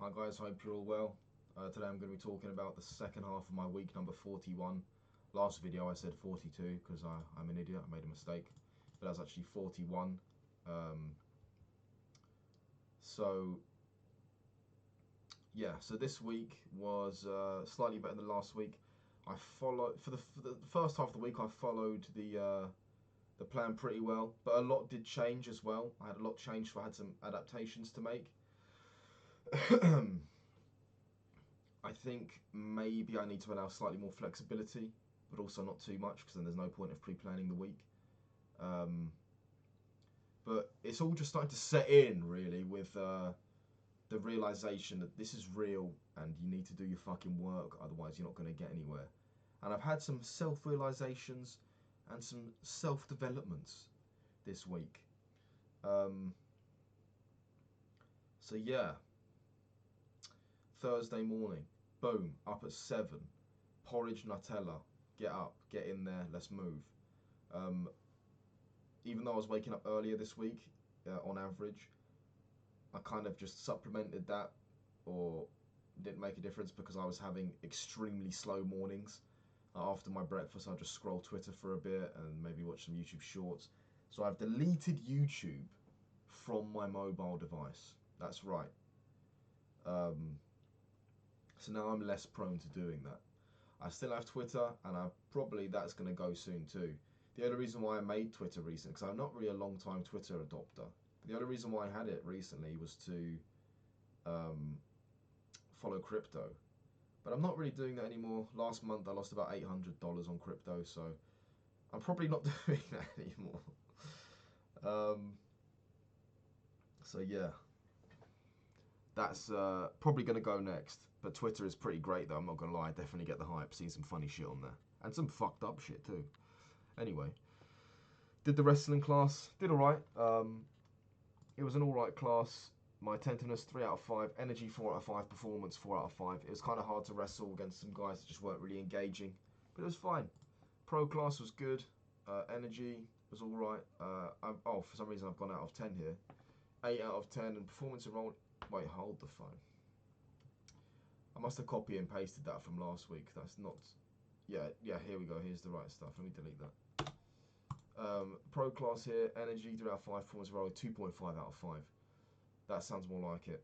Hi guys, hope you're all well. Today I'm going to be talking about the second half of my week number 41. Last video I said 42 because I'm an idiot, I made a mistake. But that's actually 41. Um, so yeah, so this week was slightly better than last week. I followed for the first half of the week. I followed the plan pretty well, but a lot did change as well. I had a lot change, so I had some adaptations to make. I think maybe I need to allow slightly more flexibility, but also not too much because then there's no point of pre-planning the week. But it's all just starting to set in really with the realization that this is real and you need to do your fucking work, otherwise you're not going to get anywhere. And I've had some self-realizations and some self-developments this week. Um, so yeah, Thursday morning, boom, up at 7, porridge Nutella, get up, get in there, let's move. Um, Even though I was waking up earlier this week, on average, I kind of just supplemented that, or didn't make a difference because I was having extremely slow mornings. After my breakfast, I'll just scroll Twitter for a bit and maybe watch some YouTube shorts. So I've deleted YouTube from my mobile device. That's right. Um, so now I'm less prone to doing that. I still have Twitter, and that's going to go soon too. The only reason why I made Twitter recently, because I'm not really a long time Twitter adopter. The only reason why I had it recently was to um, follow crypto, but I'm not really doing that anymore. Last month I lost about $800 on crypto, so I'm probably not doing that anymore. Um, so yeah, that's probably going to go next. But Twitter is pretty great though, I'm not going to lie. I definitely get the hype, seen some funny shit on there. And some fucked up shit too. Anyway, did the wrestling class, did alright. It was an alright class. My attentiveness, 3 out of 5. Energy, 4 out of 5. Performance, 4 out of 5. It was kind of hard to wrestle against some guys that just weren't really engaging. But it was fine. Pro class was good. Energy was alright. For some reason I've gone out of 10 here. 8 out of 10. And performance and roll... Wait, hold the phone. I must have copied and pasted that from last week. That's not... Yeah, here we go. Here's the right stuff. Let me delete that. Pro class here. Energy, 3 out of 5. Performance and roll, 2.5 out of 5. That sounds more like it.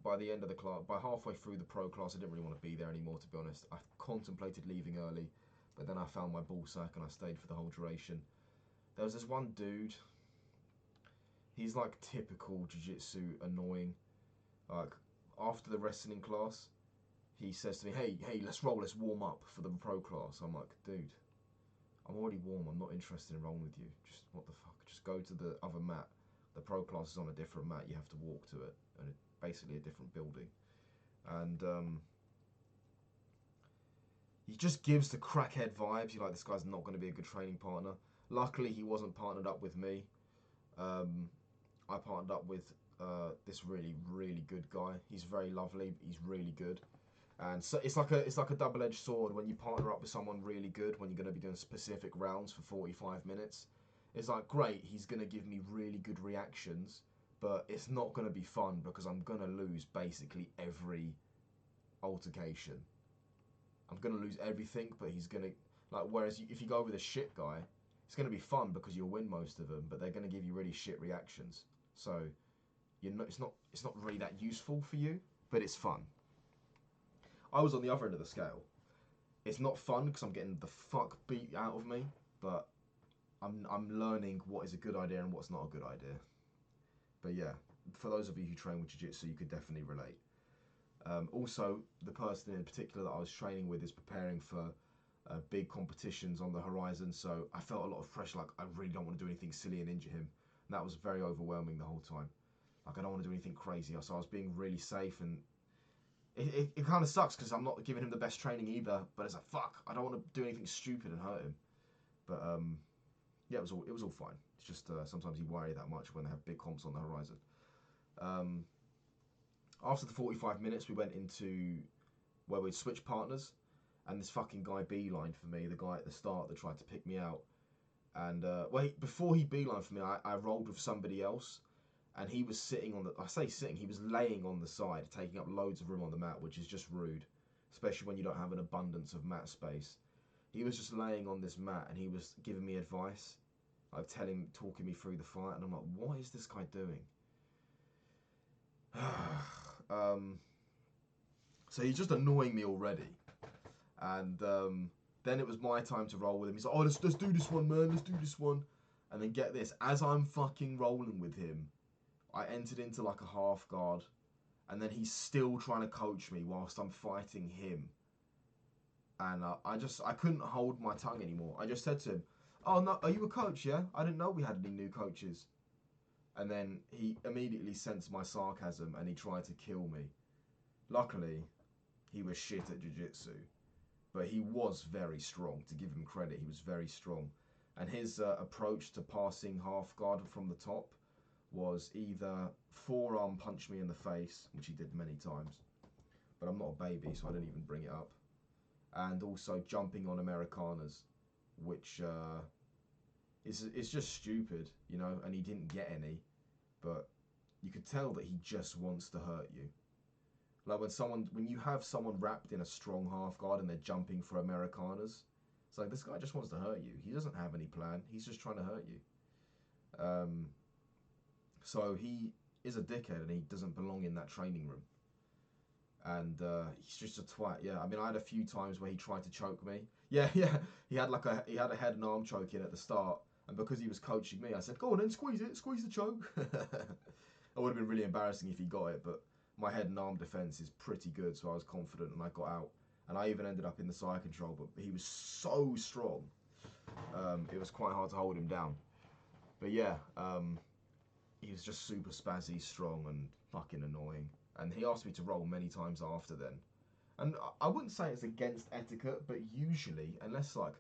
By the end of the class, by halfway through the pro class, I didn't really want to be there anymore, to be honest. I contemplated leaving early, but then I found my ball sack and I stayed for the whole duration. There was this one dude, he's like typical jiu-jitsu annoying. Like, after the wrestling class, he says to me, hey, let's roll, let's warm up for the pro class. I'm like, dude, I'm already warm, I'm not interested in rolling with you. Just, what the fuck, just go to the other mat. The pro class is on a different mat, you have to walk to it, and it's basically a different building. And he just gives the crackhead vibes. You're like, this guy's not going to be a good training partner. Luckily, he wasn't partnered up with me. I partnered up with this really, really good guy. He's very lovely, but he's really good. And so it's like a double-edged sword when you partner up with someone really good when you're going to be doing specific rounds for 45 minutes. It's like, great, he's going to give me really good reactions, but it's not going to be fun because I'm going to lose basically every altercation. I'm going to lose everything, but he's going to... Like, whereas if you go with a shit guy, it's going to be fun because you'll win most of them, but they're going to give you really shit reactions. So it's not really that useful for you, but it's fun. I was on the other end of the scale. It's not fun because I'm getting the fuck beat out of me, but I'm learning what is a good idea and what's not a good idea. But yeah, for those of you who train with jiu-jitsu, you could definitely relate. Also, the person in particular that I was training with is preparing for big competitions on the horizon, so I felt a lot of pressure, like I really don't want to do anything silly and injure him. And that was very overwhelming the whole time. Like, I don't want to do anything crazy, so I was being really safe, and it kind of sucks because I'm not giving him the best training either, but it's like, fuck, I don't want to do anything stupid and hurt him. But yeah, it was all fine. It's just sometimes you worry that much when they have big comps on the horizon. After the 45 minutes, we went into where we'd switch partners, and this fucking guy beelined for me, the guy at the start that tried to pick me out. And before he beelined for me, I rolled with somebody else, and he was sitting on the, I say sitting, he was laying on the side, taking up loads of room on the mat, which is just rude, especially when you don't have an abundance of mat space. He was just laying on this mat and he was giving me advice, like talking me through the fight, and I'm like, what is this guy doing? So he's just annoying me already, and then it was my time to roll with him. He's like, oh, let's do this one, man, let's do this one. And then get this, as I'm fucking rolling with him, I entered into like a half guard, and then he's still trying to coach me whilst I'm fighting him. And I couldn't hold my tongue anymore. I just said to him, oh no, are you a coach, yeah? I didn't know we had any new coaches. And then he immediately sensed my sarcasm and he tried to kill me. Luckily, he was shit at jiu-jitsu, but he was very strong. To give him credit, he was very strong. And his approach to passing half guard from the top was either forearm punch me in the face, which he did many times, but I'm not a baby, so I didn't even bring it up, and also jumping on Americanas, which is just stupid, you know, and he didn't get any, but you could tell that he just wants to hurt you. Like when you have someone wrapped in a strong half guard and they're jumping for Americanas, it's like, this guy just wants to hurt you. He doesn't have any plan. He's just trying to hurt you. So he is a dickhead and he doesn't belong in that training room. And he's just a twat. Yeah, I mean, I had a few times where he tried to choke me. Yeah. He had a head and arm choke in at the start, and because he was coaching me, I said, "Go on then, squeeze the choke." It would have been really embarrassing if he got it, but my head and arm defense is pretty good, so I was confident and I got out. And I even ended up in the side control, but he was so strong. It was quite hard to hold him down. But yeah, he was just super spazzy strong and fucking annoying. And he asked me to roll many times after then. And I wouldn't say it's against etiquette, but usually, unless like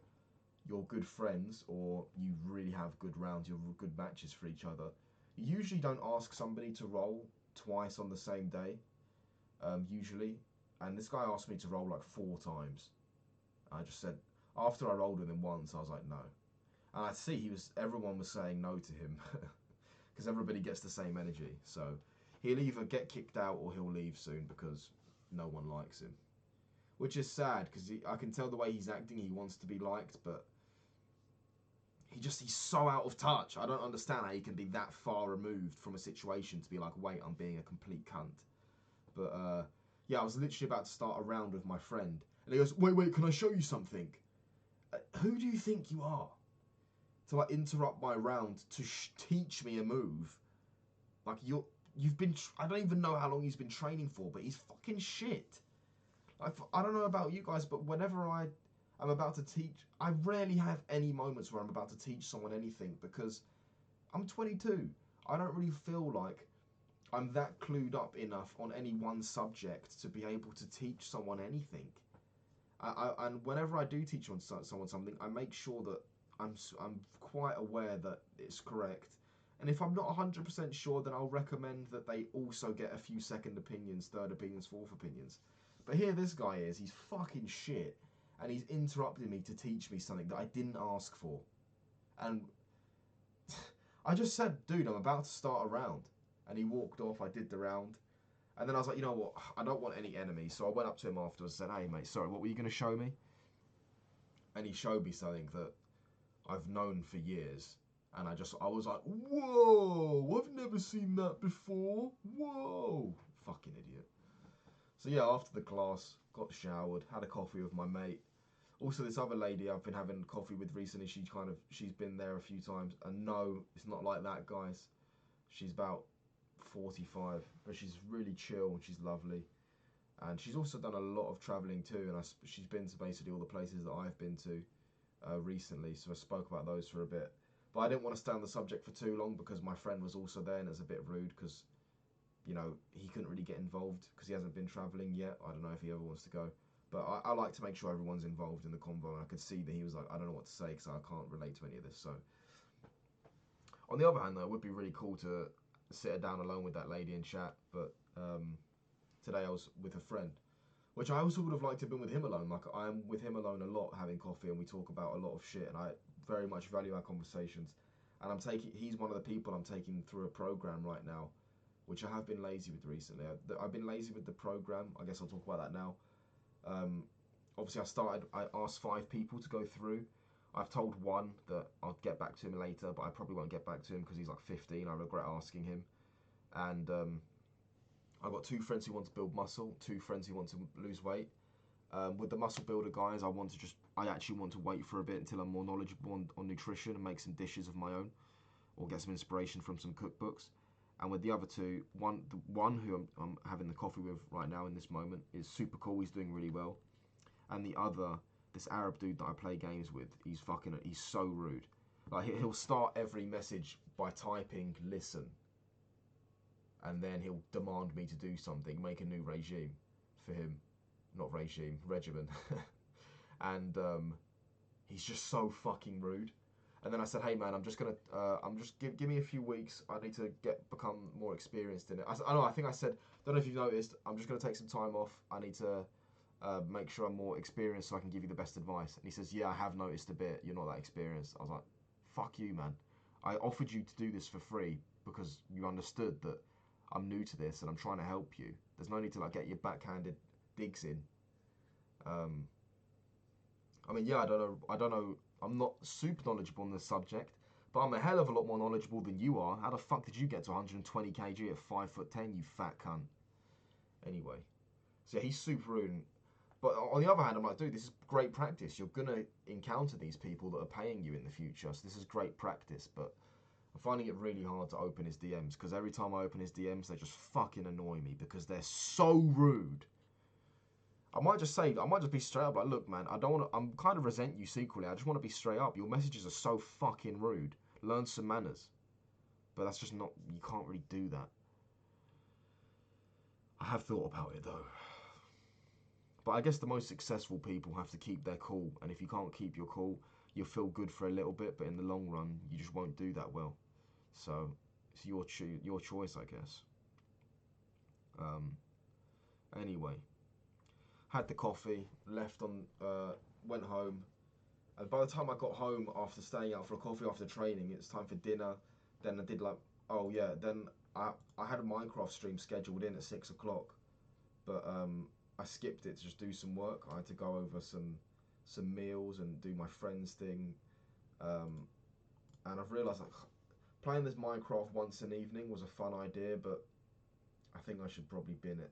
you're good friends or you really have good rounds, you have good matches for each other, you usually don't ask somebody to roll twice on the same day, usually. And this guy asked me to roll like 4 times. I just said, after I rolled with him once, I was like, no. And I see everyone was saying no to him because everybody gets the same energy. So he'll either get kicked out or he'll leave soon because no one likes him. Which is sad because I can tell the way he's acting, he wants to be liked, but he's so out of touch. I don't understand how he can be that far removed from a situation to be like, wait, I'm being a complete cunt. But yeah, I was literally about to start a round with my friend, and he goes, wait, can I show you something? Who do you think you are to like interrupt my round to teach me a move? Like you've been, I don't even know how long he's been training for, but he's fucking shit. Like, I don't know about you guys, but whenever I'm about to teach, I rarely have any moments where I'm about to teach someone anything because I'm 22. I don't really feel like I'm that clued up enough on any one subject to be able to teach someone anything. And whenever I do teach someone something, I make sure that I'm quite aware that it's correct. And if I'm not 100% sure, then I'll recommend that they also get a few second opinions, third opinions, fourth opinions. But here this guy is, he's fucking shit, and he's interrupting me to teach me something that I didn't ask for. And I just said, dude, I'm about to start a round. And he walked off, I did the round. And then I was like, you know what, I don't want any enemies. So I went up to him afterwards and said, hey mate, sorry, what were you going to show me? And he showed me something that I've known for years. And I was like, whoa, I've never seen that before. Whoa, fucking idiot. So yeah, after the class, got showered, had a coffee with my mate. Also, this other lady I've been having coffee with recently, she's been there a few times. And no, it's not like that, guys. She's about 45, but she's really chill and she's lovely. And she's also done a lot of travelling too, and she's been to basically all the places that I've been to recently, so I spoke about those for a bit. But I didn't want to stay on the subject for too long because my friend was also there, and it's a bit rude because, you know, he couldn't really get involved because he hasn't been travelling yet. I don't know if he ever wants to go. But I like to make sure everyone's involved in the convo, and I could see that he was like, I don't know what to say because I can't relate to any of this. So, on the other hand, though, it would be really cool to sit her down alone with that lady and chat. But today I was with a friend, which I also would have liked to have been with him alone. Like, I'm with him alone a lot, having coffee, and we talk about a lot of shit, and I very much value our conversations. and he's one of the people I'm taking through a program right now, which I have been lazy with recently. I've been lazy with the program. I guess I'll talk about that now. Obviously, I asked 5 people to go through. I've told one that I'll get back to him later, but I probably won't get back to him because he's like 15. I regret asking him. And I've got 2 friends who want to build muscle, 2 friends who want to lose weight. With the muscle builder guys, I actually want to wait for a bit until I'm more knowledgeable on nutrition and make some dishes of my own, or get some inspiration from some cookbooks. And with the other 2, the one who I'm having the coffee with right now in this moment is super cool. He's doing really well. And the other, this Arab dude that I play games with, he's so rude. Like he'll start every message by typing "listen," and then he'll demand me to do something, make a new regime for him, not regimen, and he's just so fucking rude. And then I said, hey man, give me a few weeks. I need to become more experienced in it. I think I said, don't know if you've noticed, I'm just gonna take some time off. I need to make sure I'm more experienced so I can give you the best advice. And he says, yeah, I have noticed a bit. You're not that experienced. I was like, fuck you, man. I offered you to do this for free because you understood that I'm new to this and I'm trying to help you. There's no need to like get your backhanded digs in. I mean, yeah, I don't know. I'm not super knowledgeable on the subject, but I'm a hell of a lot more knowledgeable than you are. How the fuck did you get to 120 kg at 5'10", you fat cunt? Anyway, so yeah, he's super rude. But on the other hand, I'm like, dude, this is great practice. You're gonna encounter these people that are paying you in the future, so this is great practice. But I'm finding it really hard to open his DMs because every time I open his DMs, they just fucking annoy me because they're so rude. I might just be straight up like, look, man, I'm kind of resent you secretly. I just want to be straight up. Your messages are so fucking rude. Learn some manners. But that's just not, you can't really do that. I have thought about it though. But I guess the most successful people have to keep their cool. And if you can't keep your cool, you'll feel good for a little bit, but in the long run, you just won't do that well. So it's your choice, I guess. Anyway. Had the coffee, went home, and by the time I got home after staying out for a coffee after training, it's time for dinner. Then I did then I had a Minecraft stream scheduled in at 6 o'clock, but I skipped it to just do some work. I had to go over some meals and do my friends thing, and I've realised like playing this Minecraft once an evening was a fun idea, but I think I should probably bin it.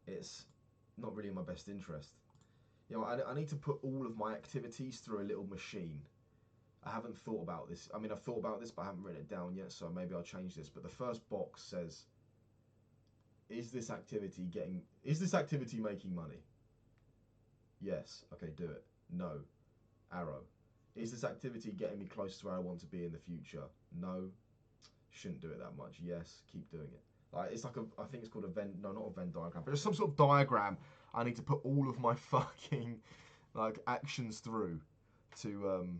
It's not really in my best interest. You know, I need to put all of my activities through a little machine. I haven't thought about this. I mean, I've thought about this, but I haven't written it down yet, so maybe I'll change this. But the first box says, is this activity making money? Yes. Okay, do it. No. Arrow. Is this activity getting me close to where I want to be in the future? No. Shouldn't do it that much. Yes. Keep doing it. Like it's like I think it's called a Venn. No, not a Venn diagram, but just some sort of diagram. I need to put all of my fucking like actions through to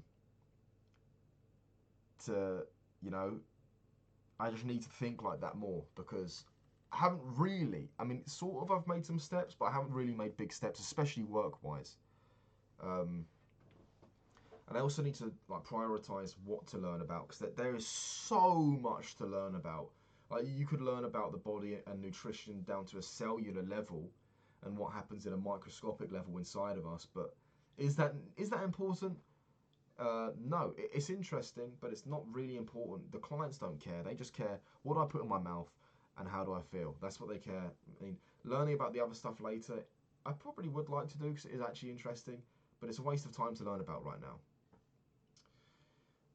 you know. I just need to think like that more because I haven't really. I mean, sort of. I've made some steps, but I haven't really made big steps, especially work-wise. And I also need to like prioritize what to learn about because there is so much to learn about. Like you could learn about the body and nutrition down to a cellular level, and what happens in a microscopic level inside of us. But is that important? No, it's interesting, but it's not really important. The clients don't care. They just care what do I put in my mouth and how do I feel. That's what they care. I mean, learning about the other stuff later, I probably would like to do because it is actually interesting, but it's a waste of time to learn about right now.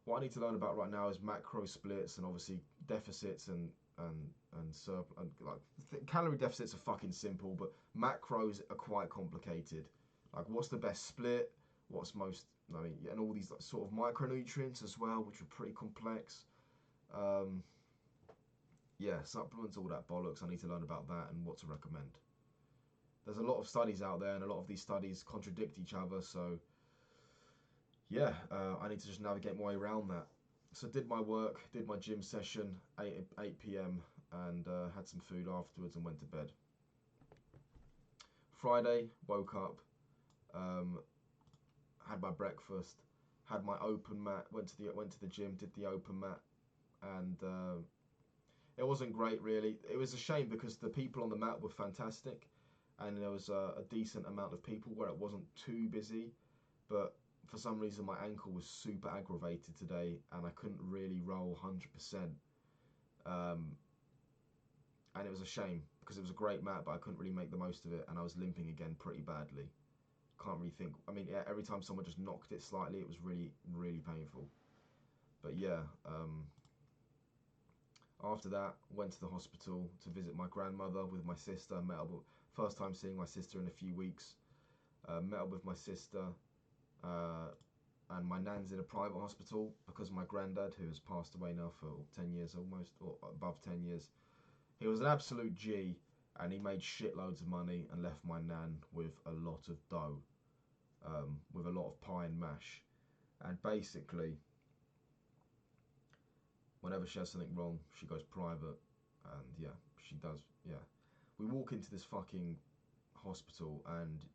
What I need to learn about right now is macro splits and obviously deficits and like calorie deficits are fucking simple, but macros are quite complicated. Like what's the best split? What's most and all these like, sort of micronutrients as well, which are pretty complex. Yeah, supplements, all that bollocks. I need to learn about that and what to recommend. There's a lot of studies out there, and a lot of these studies contradict each other. So yeah, I need to just navigate my way around that. So did my work, did my gym session, 8 p.m. and had some food afterwards and went to bed. Friday, woke up, had my breakfast, had my open mat, went to the gym, did the open mat, and it wasn't great really. It was a shame because the people on the mat were fantastic, and there was a decent amount of people where it wasn't too busy, but for some reason my ankle was super aggravated today and I couldn't really roll 100%. And it was a shame because it was a great mat, but I couldn't really make the most of it, and I was limping again pretty badly. Can't really think. I mean, yeah, every time someone just knocked it slightly, it was really, really painful. But yeah, after that, went to the hospital to visit my grandmother with my sister. Met up with, first time seeing my sister in a few weeks. Met up with my sister, and my nan's in a private hospital because my granddad, who has passed away now for 10 years almost, or above 10 years, he was an absolute G, and he made shitloads of money and left my nan with a lot of dough, with a lot of pie and mash. And basically, whenever she has something wrong, she goes private, and yeah, she does, yeah. We walk into this fucking hospital, and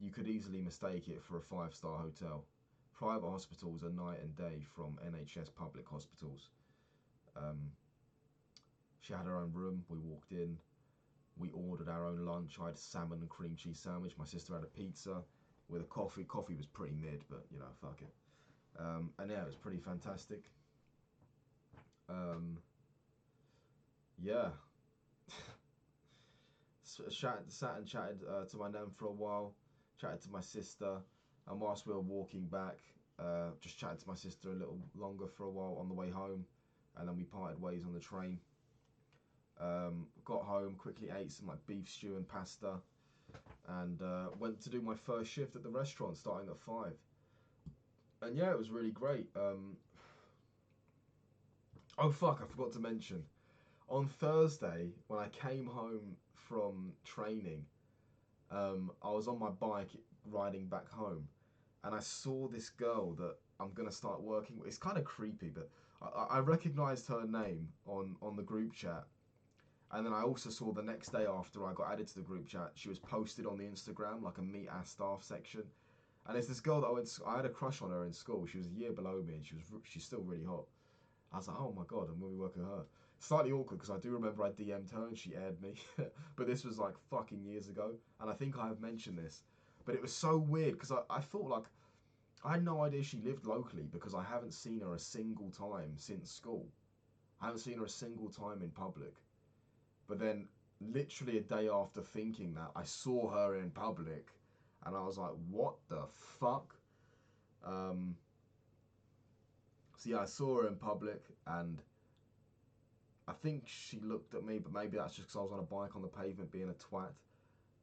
you could easily mistake it for a 5-star hotel. Private hospitals are night and day from NHS public hospitals. She had her own room, we walked in, we ordered our own lunch. I had a salmon and cream cheese sandwich, my sister had a pizza with a coffee. Coffee was pretty mid, but you know, fuck it. And yeah, it was pretty fantastic. Yeah. Sat and chatted to my nan for a while, chatted to my sister, and whilst we were walking back, just chatted to my sister a little longer for a while on the way home, and then we parted ways on the train. Got home, quickly ate some like beef stew and pasta, and went to do my first shift at the restaurant starting at 5. And yeah, it was really great. Oh fuck, I forgot to mention. On Thursday, when I came home from training, I was on my bike riding back home, and I saw this girl that I'm gonna start working with. It's kind of creepy, but I recognised her name on the group chat, and then I also saw the next day after I got added to the group chat, she was posted on the Instagram like a meet our staff section, and it's this girl that I had a crush on her in school. She was a year below me, and she's still really hot. I was like, oh my god, I'm gonna be working with her. Slightly awkward because I do remember I DM'd her and she aired me, but this was like fucking years ago, and I think I have mentioned this, but it was so weird because I thought like I had no idea she lived locally because I haven't seen her a single time since school. I haven't seen her a single time in public. But then, literally a day after thinking that, I saw her in public, and I was like, what the fuck? Um, so yeah, I saw her in public, and I think she looked at me, but maybe that's just because I was on a bike on the pavement being a twat.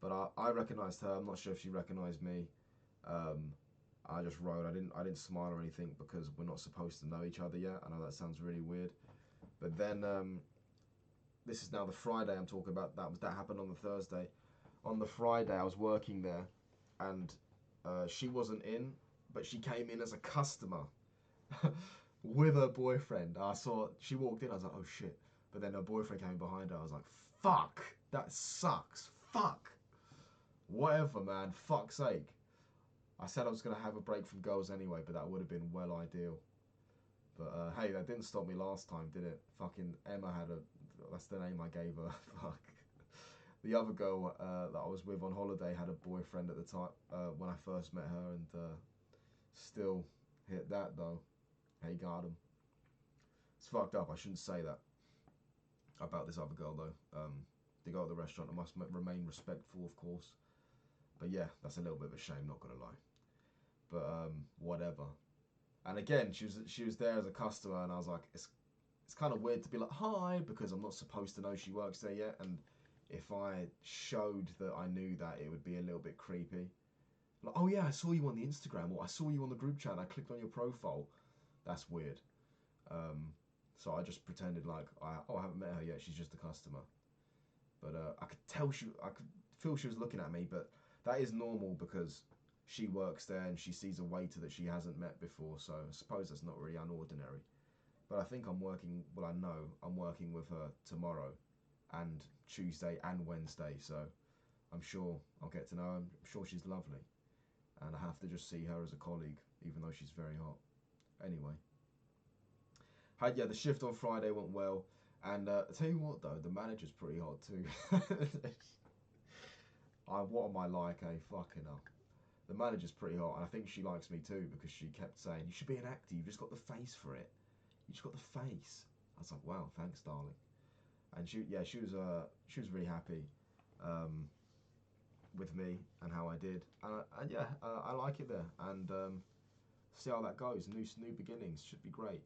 But I recognised her. I'm not sure if she recognised me. Um, I just rode. I didn't smile or anything because we're not supposed to know each other yet. I know that sounds really weird, but then this is now the Friday I'm talking about. That happened on the Thursday. On the Friday, I was working there, and she wasn't in, but she came in as a customer with her boyfriend. I saw she walked in. I was like, oh shit! But then her boyfriend came behind her. I was like, fuck, that sucks. Fuck. Whatever, man. Fuck's sake. I said I was gonna have a break from girls anyway, but that would have been well ideal. But hey, that didn't stop me last time, did it? Fucking Emma had a. That's the name I gave her. Fuck. The other girl that I was with on holiday had a boyfriend at the time when I first met her, and still hit that though. Hey, got him. It's fucked up. I shouldn't say that about this other girl though. The girl at the restaurant, I must remain respectful, of course. But yeah, that's a little bit of a shame. Not gonna lie. But whatever. And again, she was there as a customer, and I was like, it's kind of weird to be like hi because I'm not supposed to know she works there yet, and if I showed that I knew that, it would be a little bit creepy. Like, oh yeah, I saw you on the Instagram, or I saw you on the group chat, and I clicked on your profile. That's weird. Um, so I just pretended like I haven't met her yet. She's just a customer. But I could feel she was looking at me. But that is normal because she works there and she sees a waiter that she hasn't met before. So I suppose that's not really unordinary. But I think I'm working. Well, I know I'm working with her tomorrow, and Tuesday and Wednesday. So I'm sure I'll get to know her. I'm sure she's lovely, and I have to just see her as a colleague, even though she's very hot. Anyway, yeah, the shift on Friday went well, and I tell you what though, the manager's pretty hot too. What am I like, eh? Fucking hell. The manager's pretty hot, and I think she likes me too because she kept saying, "You should be an actor. You've just got the face for it. You just got the face." I was like, "Wow, thanks, darling." And she was really happy with me and how I did, and yeah, I like it there, and see how that goes. New beginnings should be great.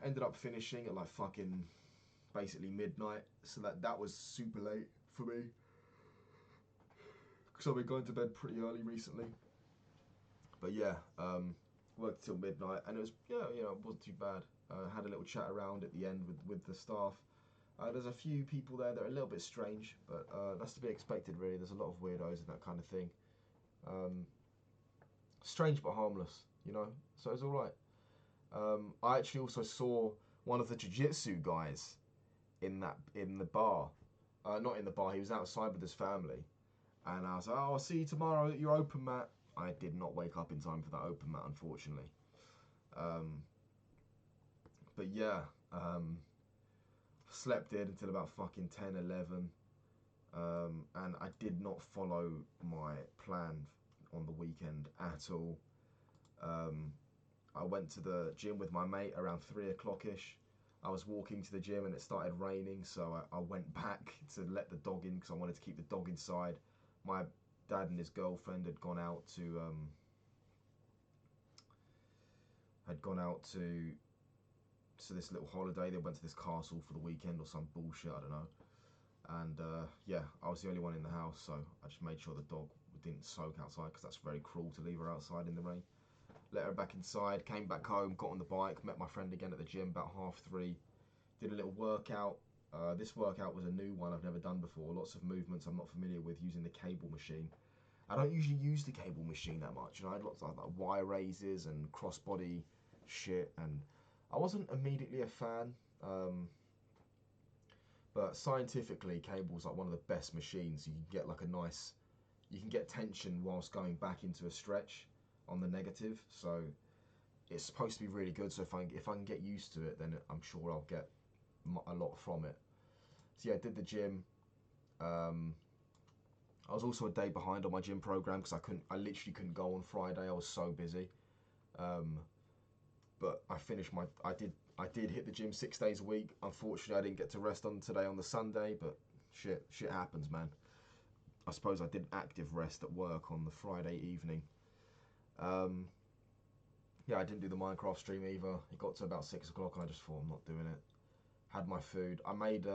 Ended up finishing at like fucking basically midnight, so that was super late for me because I've been going to bed pretty early recently. But yeah, worked till midnight, and it was it wasn't too bad. Had a little chat around at the end with the staff. There's a few people there that are a little bit strange, but that's to be expected really. There's a lot of weirdos and that kind of thing. Strange but harmless, so it's alright. I actually also saw one of the jiu-jitsu guys in the bar. Not in the bar, he was outside with his family. And I was like, oh, I'll see you tomorrow at your open mat. I did not wake up in time for that open mat, unfortunately. But yeah, slept in until about fucking 10, 11. And I did not follow my plan on the weekend at all. I went to the gym with my mate around 3 o'clock-ish. I was walking to the gym and it started raining, so I went back to let the dog in because I wanted to keep the dog inside. My dad and his girlfriend had gone out to this little holiday. They went to this castle for the weekend or some bullshit, I don't know. And yeah, I was the only one in the house, so I just made sure the dog didn't soak outside because that's very cruel to leave her outside in the rain. Let her back inside, came back home, got on the bike, met my friend again at the gym about 3:30, did a little workout. This workout was a new one I've never done before, lots of movements I'm not familiar with using the cable machine. I don't usually use the cable machine that much, I had lots of like Y raises and crossbody shit, and I wasn't immediately a fan, but scientifically cable's like one of the best machines. You can get like you can get tension whilst going back into a stretch on the negative, so it's supposed to be really good. So if I can get used to it, then I'm sure I'll get a lot from it. So yeah, I did the gym. I was also a day behind on my gym program because I literally couldn't go on Friday. I was so busy. But I did hit the gym 6 days a week. Unfortunately, I didn't get to rest on today on the Sunday, but shit happens, man. I suppose I did active rest at work on the Friday evening. Yeah, I didn't do the Minecraft stream either. It got to about 6 o'clock and I just thought I'm not doing it. Had my food. I made,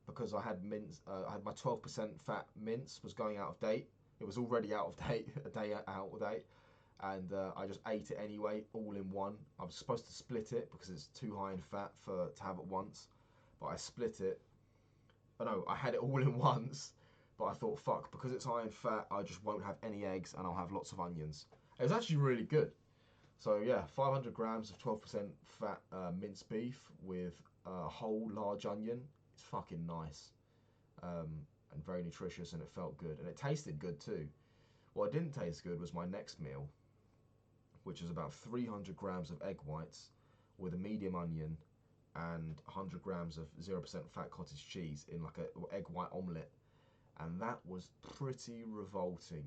because I had mince, I had my 12% fat mince was going out of date. It was already out of date, a day out of date. And I just ate it anyway, all in one. I was supposed to split it because it's too high in fat to have it once. But I split it. Oh no, I had it all in once. But I thought, fuck, because it's high in fat, I just won't have any eggs and I'll have lots of onions. It was actually really good. So yeah, 500 grams of 12% fat minced beef with a whole large onion. It's fucking nice and very nutritious, and it felt good. And it tasted good too. What didn't taste good was my next meal, which is about 300 grams of egg whites with a medium onion and 100 grams of 0% fat cottage cheese in like a egg white omelette. And that was pretty revolting.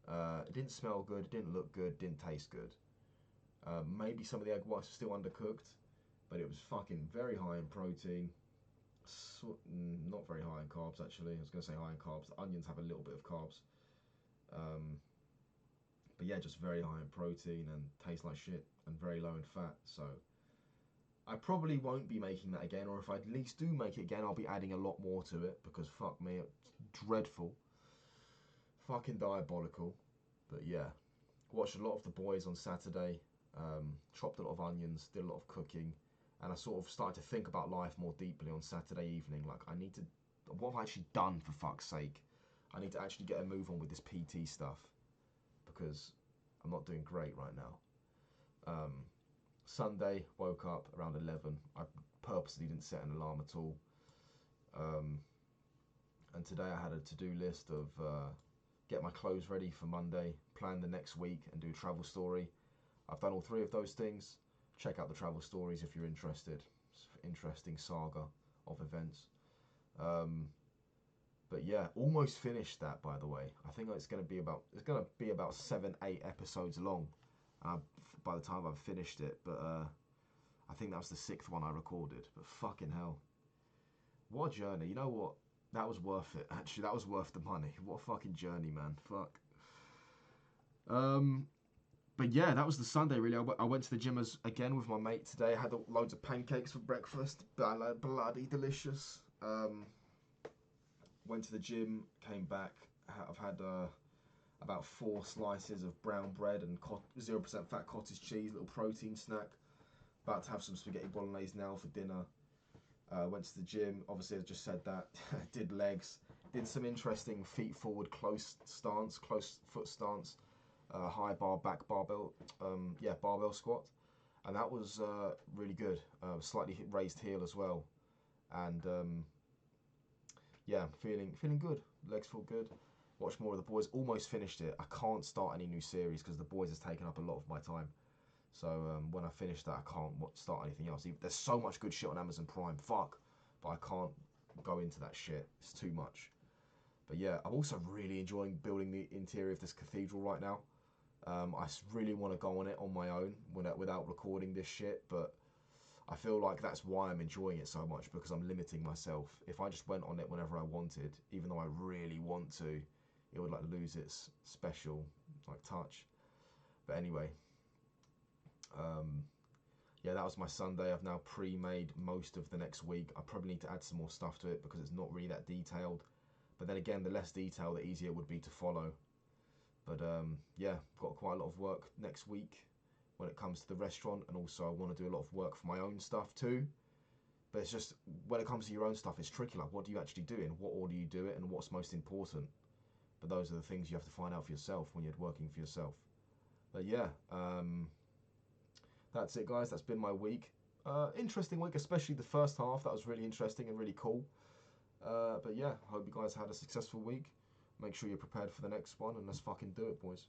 It didn't smell good, it didn't look good, didn't taste good. Maybe some of the egg whites are still undercooked, but it was fucking very high in protein. Not very high in carbs actually. I was going to say high in carbs. The onions have a little bit of carbs. But yeah, just very high in protein and tastes like shit and very low in fat. So I probably won't be making that again, or if I at least do make it again, I'll be adding a lot more to it because fuck me, it's dreadful. Fucking diabolical. But yeah, watched a lot of The Boys on Saturday. Chopped a lot of onions, did a lot of cooking, and I sort of started to think about life more deeply on Saturday evening. Like, what have I actually done, for fuck's sake? I need to actually get a move on with this PT stuff because I'm not doing great right now. Sunday, woke up around 11. I purposely didn't set an alarm at all. And today I had a to-do list of get my clothes ready for Monday, plan the next week and do a travel story. I've done all 3 of those things. Check out the travel stories if you're interested. It's an interesting saga of events. But yeah, almost finished that, by the way. I think it's going to be about 7-8 episodes long by the time I've finished it. But I think that was the 6th one I recorded. But fucking hell, what a journey! You know what? That was worth it. Actually, that was worth the money. What a fucking journey, man. Fuck. But yeah, that was the Sunday really. I went to the gym again with my mate today. I had loads of pancakes for breakfast. Bloody delicious. Went to the gym, came back. I've had about 4 slices of brown bread and 0% fat cottage cheese, little protein snack. About to have some spaghetti bolognese now for dinner. Went to the gym, obviously I just said that. Did legs, did some interesting feet forward close foot stance, high bar back barbell, barbell squat. And that was really good. Slightly raised heel as well. And yeah, feeling good. Legs feel good. Watch more of the boys. Almost finished it. I can't start any new series because the boys has taken up a lot of my time. So when I finish that, I can't start anything else. There's so much good shit on Amazon Prime. Fuck. But I can't go into that shit. It's too much. But yeah, I'm also really enjoying building the interior of this cathedral right now. I really want to go on it on my own without recording this shit. But I feel like that's why I'm enjoying it so much, because I'm limiting myself. If I just went on it whenever I wanted, even though I really want to, it would like lose its special like touch. But anyway, yeah, that was my Sunday. I've now pre-made most of the next week. I probably need to add some more stuff to it because it's not really that detailed. But then again, the less detail, the easier it would be to follow. But yeah, got quite a lot of work next week when it comes to the restaurant, and also I want to do a lot of work for my own stuff too. But it's just, when it comes to your own stuff, it's tricky. Like, what do you actually do? In what order you do it, and what's most important? But those are the things you have to find out for yourself when you're working for yourself. But yeah, that's it, guys. That's been my week. Interesting week, especially the first half. That was really interesting and really cool. But yeah, hope you guys had a successful week. Make sure you're prepared for the next one, and let's fucking do it, boys.